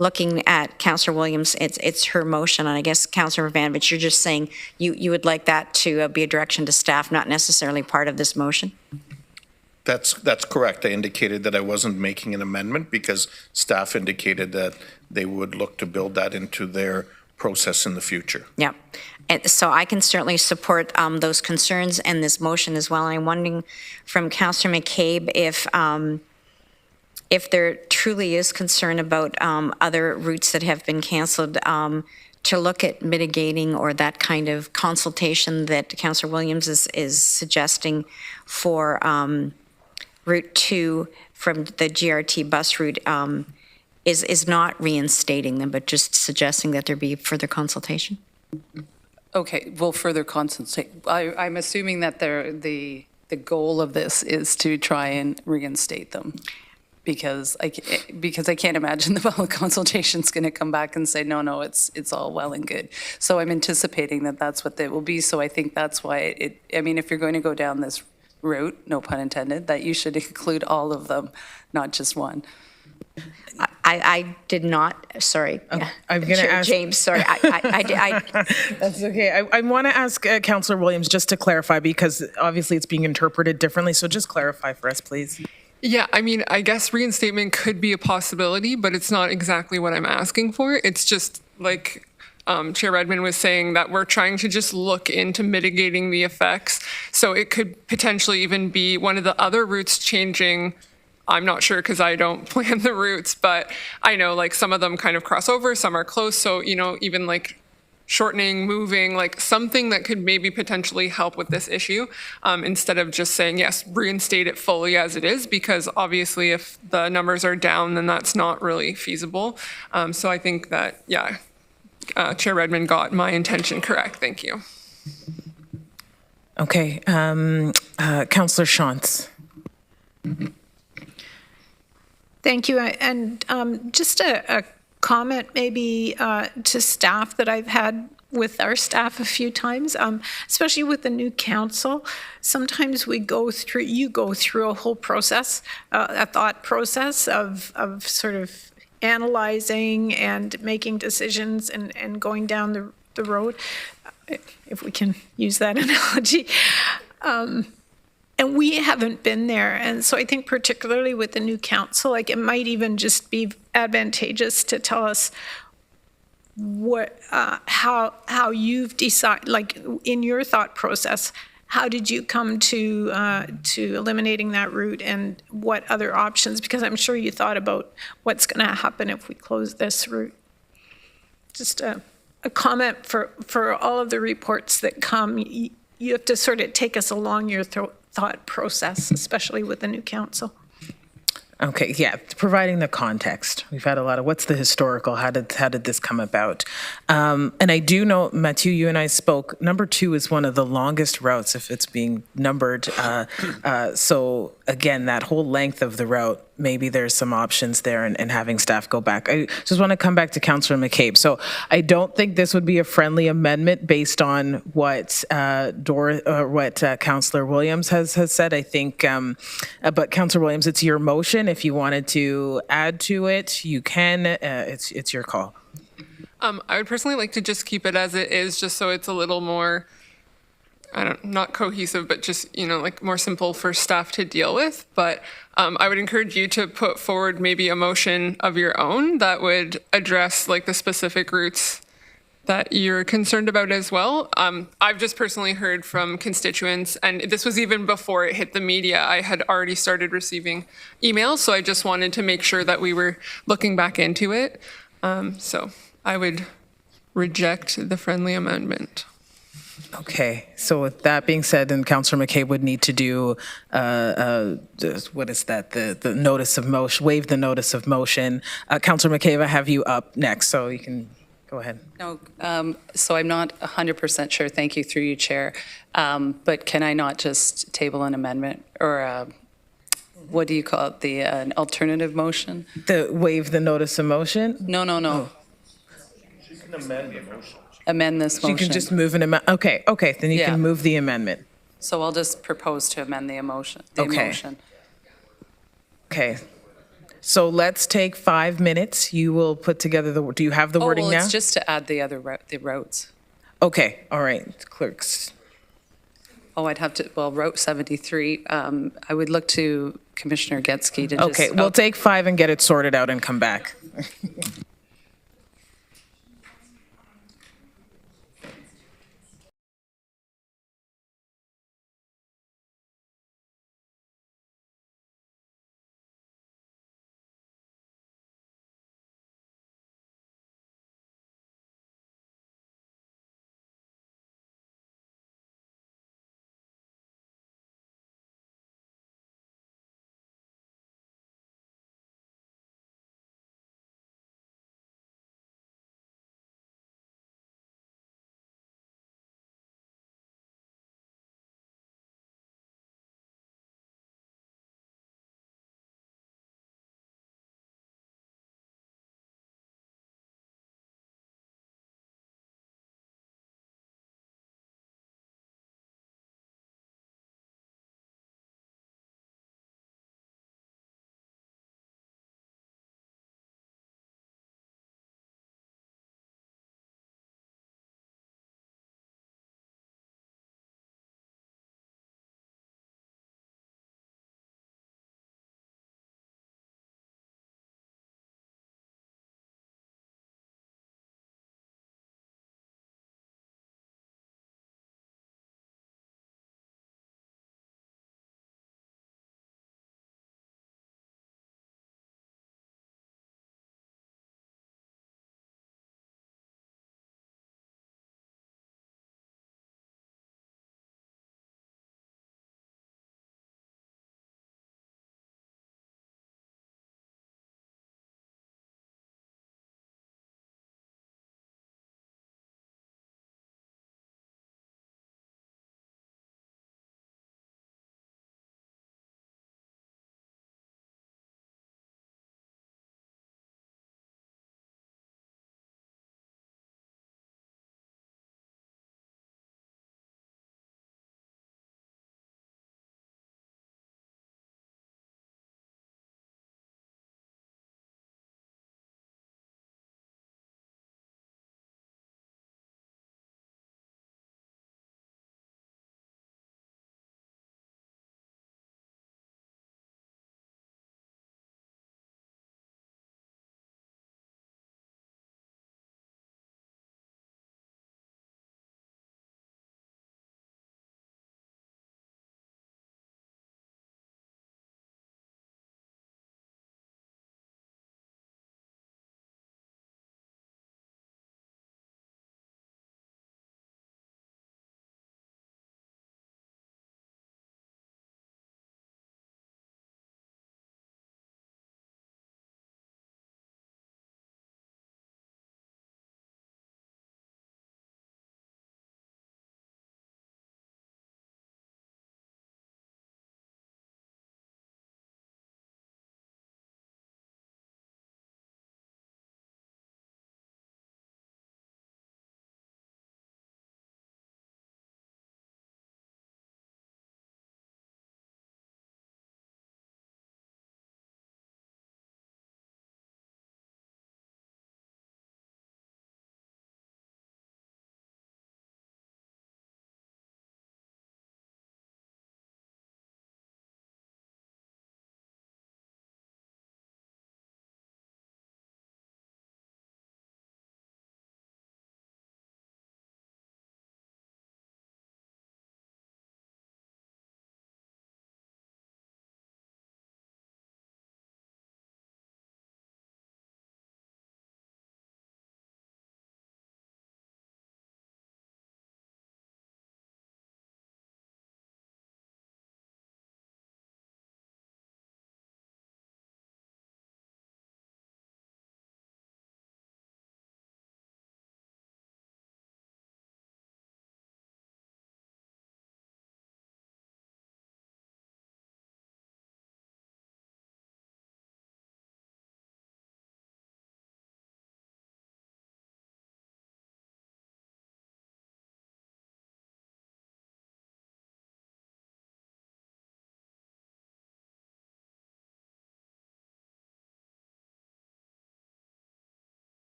Speaker 10: looking at Councillor Williams, it's her motion, and I guess Councillor Vanovich, you're just saying you would like that to be a direction to staff, not necessarily part of this motion?
Speaker 9: That's correct. I indicated that I wasn't making an amendment because staff indicated that they would look to build that into their process in the future.
Speaker 10: Yeah. And so I can certainly support those concerns and this motion as well. And I'm wondering from Councillor McCabe if there truly is concern about other routes that have been canceled, to look at mitigating or that kind of consultation that Councillor Williams is suggesting for Route 2 from the GRT bus route, is not reinstating them, but just suggesting that there be further consultation?
Speaker 11: Okay, well, further consultate. I'm assuming that the goal of this is to try and reinstate them, because I can't imagine the public consultation's going to come back and say, no, it's all well and good. So I'm anticipating that that's what they will be. So I think that's why if you're going to go down this route, no pun intended, that you should include all of them, not just one.
Speaker 10: I did not, sorry.
Speaker 1: Okay, I'm going to ask
Speaker 10: James, sorry. I
Speaker 1: That's okay. I want to ask Councillor Williams just to clarify, because obviously it's being interpreted differently. So just clarify for us, please.
Speaker 16: Yeah, I guess reinstatement could be a possibility, but it's not exactly what I'm asking for. It's just like Chair Redmond was saying, that we're trying to just look into mitigating the effects. So it could potentially even be one of the other routes changing. I'm not sure because I don't plan the routes, but I know like some of them kind of cross over, some are close. So, even like shortening, moving, like something that could maybe potentially help with this issue, instead of just saying, yes, reinstate it fully as it is, because obviously if the numbers are down, then that's not really feasible. So I think that, yeah, Chair Redmond got my intention correct. Thank you.
Speaker 1: Okay, Councillor Shantz.
Speaker 8: Thank you. And just a comment maybe to staff that I've had with our staff a few times, especially with the new council. Sometimes you go through a whole process, a thought process of sort of analyzing and making decisions and going down the road, if we can use that analogy. And we haven't been there. And so I think particularly with the new council, like it might even just be advantageous to tell us what, how you've decided, like in your thought process, how did you come to eliminating that route and what other options? Because I'm sure you thought about what's going to happen if we close this route. Just a comment for all of the reports that come. You have to sort of take us along your thought process, especially with the new council.
Speaker 1: Okay, yeah, providing the context. We've had a lot of what's the historical, how did this come about? And I do know, Mathieu, you and I spoke, number 2 is one of the longest routes if it's being numbered. So again, that whole length of the route, maybe there's some options there and having staff go back. I just want to come back to Councillor McCabe. So I don't think this would be a friendly amendment based on what Councillor Williams has said. I think, but Councillor Williams, it's your motion. If you wanted to add to it, you can. It's your call.
Speaker 16: I would personally like to just keep it as it is, just so it's a little more, not cohesive, but just, like more simple for staff to deal with. But I would encourage you to put forward maybe a motion of your own that would address like the specific routes that you're concerned about as well. I've just personally heard from constituents, and this was even before it hit the media. I had already started receiving emails, so I just wanted to make sure that we were looking back into it. So I would reject the friendly amendment.
Speaker 1: Okay, so with that being said, then Councillor McCabe would need to do, what is that, the notice of motion, waive the notice of motion. Councillor McCabe, I have you up next, so you can go ahead.
Speaker 11: No, so I'm not 100% sure, thank you through you, Chair, but can I not just table an amendment or what do you call it, an alternative motion?
Speaker 1: The waive the notice of motion?
Speaker 11: No.
Speaker 1: Oh.
Speaker 15: You can amend the motion.
Speaker 11: Amend this motion.
Speaker 1: You can just move an amendment. Okay, then you can move the amendment.
Speaker 11: So I'll just propose to amend the motion.
Speaker 1: Okay. So let's take 5 minutes. You will put together do you have the wording now?
Speaker 11: It's just to add the other the routes.
Speaker 1: Okay, all right, clerks.
Speaker 11: I'd have to, Route 73, I would look to Commissioner Getsky to just.
Speaker 1: Okay, we'll take 5 and get it sorted out and come back.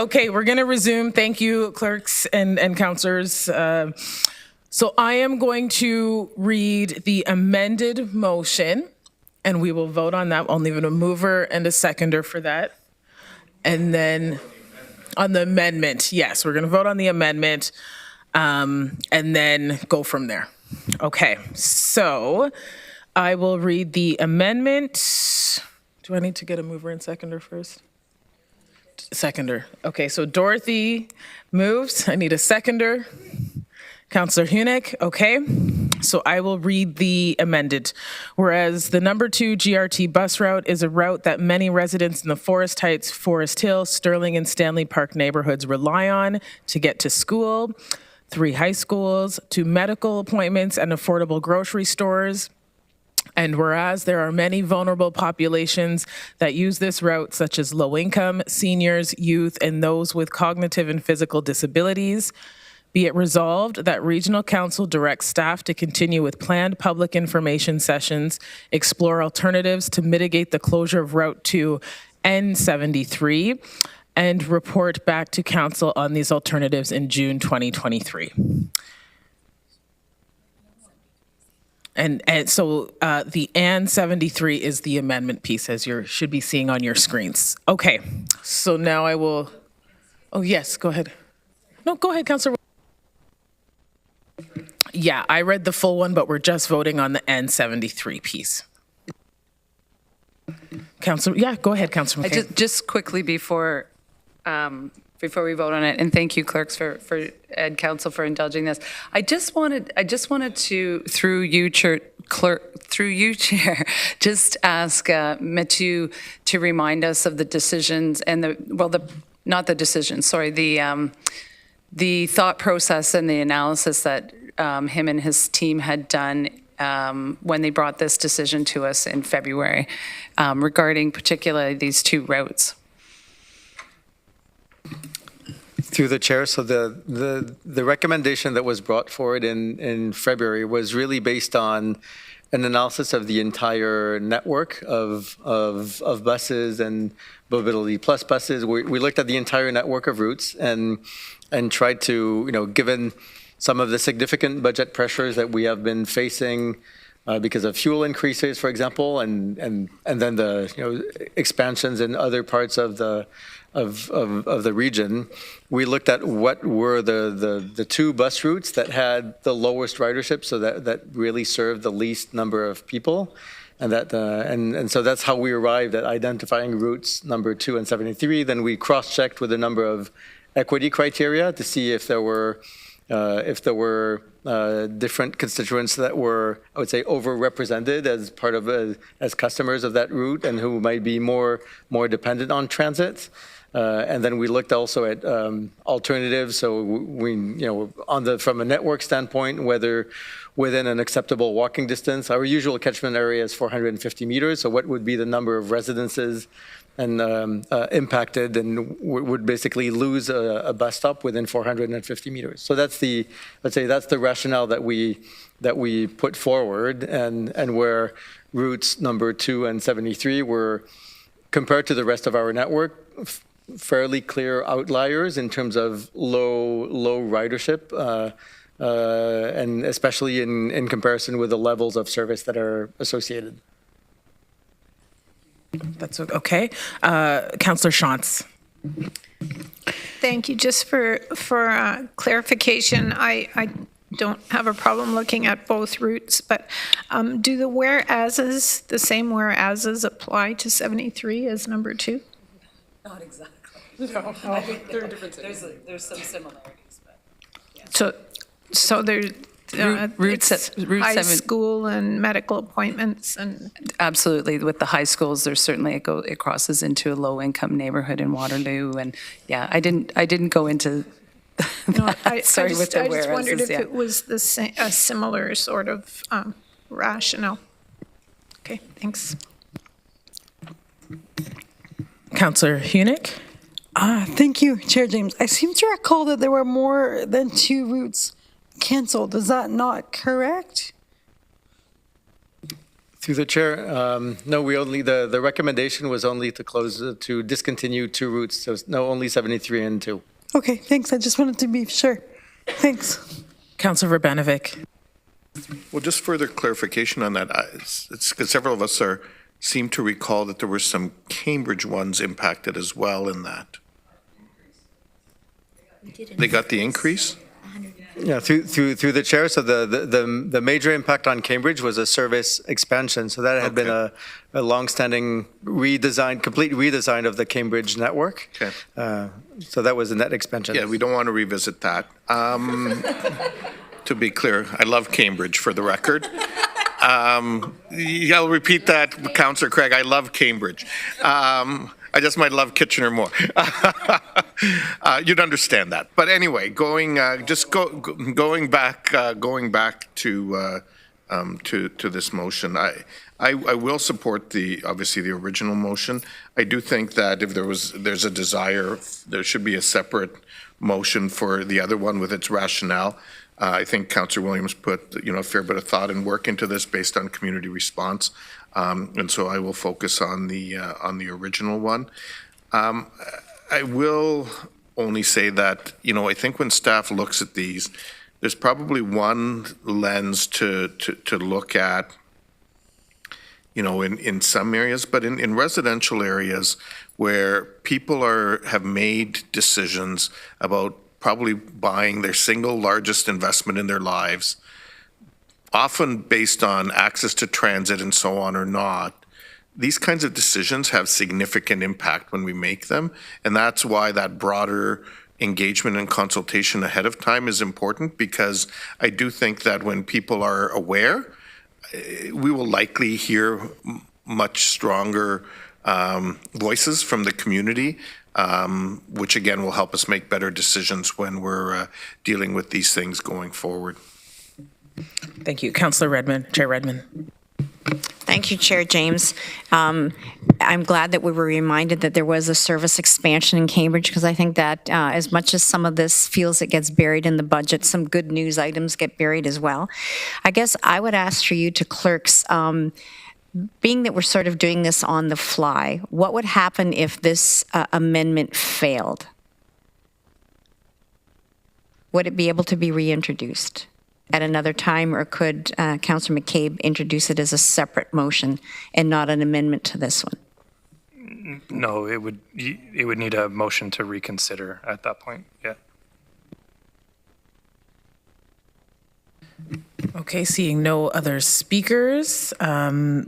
Speaker 1: Okay, we're going to resume. Thank you, clerks and counselors. So I am going to read the amended motion, and we will vote on that. I'll leave a mover and a seconder for that. And then on the amendment, yes, we're going to vote on the amendment and then go from there. Okay, so I will read the amendment. Do I need to get a mover and seconder first? Seconder. Okay, so Dorothy moves. I need a seconder. Councillor Hunick, okay. So I will read the amended. Whereas the number 2 GRT bus route is a route that many residents in the Forest Heights, Forest Hill, Sterling, and Stanley Park neighborhoods rely on to get to school, 3 high schools, to medical appointments and affordable grocery stores. And whereas there are many vulnerable populations that use this route, such as low income, seniors, youth, and those with cognitive and physical disabilities, be it resolved that Regional Council directs staff to continue with planned public information sessions, explore alternatives to mitigate the closure of Route 2 N73, and report back to Council on these alternatives in June 2023. And so the N73 is the amendment piece, as you should be seeing on your screens. Okay, so now I will, oh yes, go ahead. No, go ahead, Councillor. Yeah, I read the full one, but we're just voting on the N73 piece. Councillor, yeah, go ahead, Councillor McCain.
Speaker 11: Just quickly before we vote on it, and thank you, clerks, and council for indulging this. I just wanted to, through you, Chair, just ask Mathieu to remind us of the decisions and the thought process and the analysis that him and his team had done when they brought this decision to us in February regarding particularly these 2 routes.
Speaker 12: Through the chair, so the recommendation that was brought forward in February was really based on an analysis of the entire network of buses and Mobility Plus buses. We looked at the entire network of routes and tried to, given some of the significant budget pressures that we have been facing because of fuel increases, for example, and then the expansions in other parts of the region, we looked at what were the 2 bus routes that had the lowest ridership, so that really served the least number of people, and so that's how we arrived at identifying routes number 2 and 73. Then we cross-checked with a number of equity criteria to see if there were different constituents that were, I would say, overrepresented as part of as customers of that route and who might be more dependent on transit. And then we looked also at alternatives. So from a network standpoint, whether within an acceptable walking distance, our usual catchment area is 450 meters. So what would be the number of residences and impacted and would basically lose a bus stop within 450 meters. So that's that's the rationale that we put forward, and where routes number 2 and 73 were, compared to the rest of our network, fairly clear outliers in terms of low ridership, and especially in comparison with the levels of service that are associated.
Speaker 1: That's okay. Councillor Shantz.
Speaker 8: Thank you. Just for clarification, I don't have a problem looking at both routes, but do the whereases, the same whereases, apply to 73 as number 2?
Speaker 11: Not exactly. No, I think there are differences. There's some similarities, but
Speaker 8: yeah. So there's
Speaker 11: route
Speaker 8: high
Speaker 11: 7
Speaker 8: school and medical appointments and
Speaker 11: absolutely. With the high schools, there's certainly it crosses into a low income neighborhood in Waterloo, and yeah, I didn't go into. Sorry, with the whereases. I just wondered if it was a similar sort of rationale. Okay, thanks.
Speaker 1: Councillor Hunick.
Speaker 13: Thank you, Chair James. I seem to recall that there were more than 2 routes canceled. Is that not correct?
Speaker 12: Through the chair, no, the recommendation was only to close, to discontinue 2 routes, so no, only 73 and 2.
Speaker 13: Okay, thanks. I just wanted to be sure. Thanks.
Speaker 1: Councillor Verbanovic.
Speaker 9: Well, just further clarification on that, it's because several of us seem to recall that there were some Cambridge ones impacted as well in that. They got the increase?
Speaker 12: Yeah, through the chair. So the major impact on Cambridge was a service expansion. So that had been a longstanding complete redesign of the Cambridge network.
Speaker 9: Okay.
Speaker 12: So that was a net expansion.
Speaker 9: Yeah, we don't want to revisit that. To be clear, I love Cambridge for the record. I'll repeat that, Councillor Craig. I love Cambridge. I just might love Kitchener more. You'd understand that. But anyway, going back to this motion, I will support obviously the original motion. I do think that if there's a desire, there should be a separate motion for the other one with its rationale. I think Councillor Williams put a fair bit of thought and work into this based on community response. And so I will focus on the original one. I will only say that, I think when staff looks at these, there's probably one lens to look at, in some areas, but in residential areas where people have made decisions about probably buying their single largest investment in their lives, often based on access to transit and so on or not, these kinds of decisions have significant impact when we make them. And that's why that broader engagement and consultation ahead of time is important, because I do think that when people are aware, we will likely hear much stronger voices from the community, which again will help us make better decisions when we're dealing with these things going forward.
Speaker 1: Thank you. Councillor Redmond, Chair Redmond.
Speaker 10: Thank you, Chair James. I'm glad that we were reminded that there was a service expansion in Cambridge, because I think that as much as some of this feels it gets buried in the budget, some good news items get buried as well. I guess I would ask for you to clerks, being that we're sort of doing this on the fly, what would happen if this amendment failed? Would it be able to be reintroduced at another time, or could Councillor McCabe introduce it as a separate motion and not an amendment to this one?
Speaker 17: No, it would need a motion to reconsider at that point. Yeah.
Speaker 1: Okay, seeing no other speakers,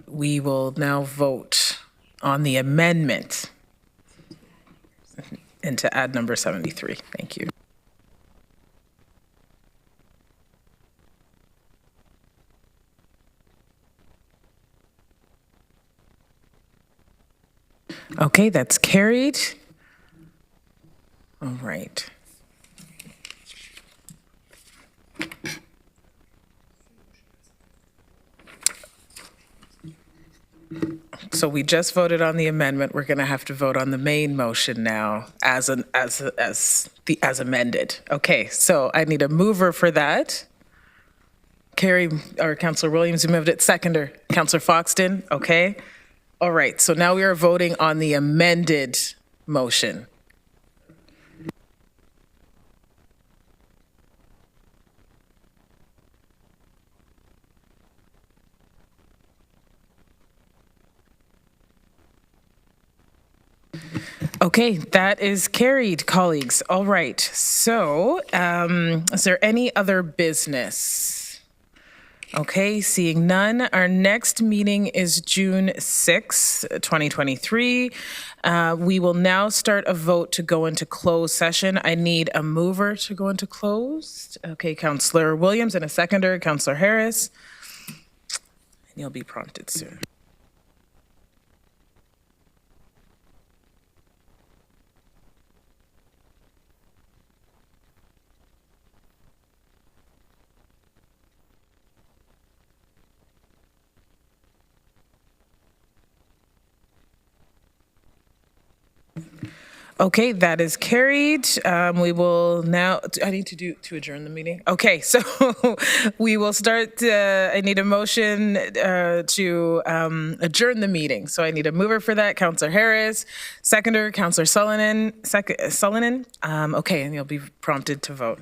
Speaker 1: we will now vote on the amendment and to add number 73. Thank you. Okay, that's carried. All right. So we just voted on the amendment. We're going to have to vote on the main motion now as amended. Okay, so I need a mover for that. Carrie, or Councillor Williams, you moved it. Seconder, Councillor Foxton. Okay. All right, so now we are voting on the amended motion. Okay, that is carried, colleagues. All right, so is there any other business? Okay, seeing none, our next meeting is June 6, 2023. We will now start a vote to go into closed session. I need a mover to go into closed. Okay, Councillor Williams, and a seconder, Councillor Harris. And you'll be prompted soon. Okay, that is carried. We will now, I need to adjourn the meeting. Okay, so we will start, I need a motion to adjourn the meeting. So I need a mover for that, Councillor Harris, seconder, Councillor Sullivan. Okay, and you'll be prompted to vote.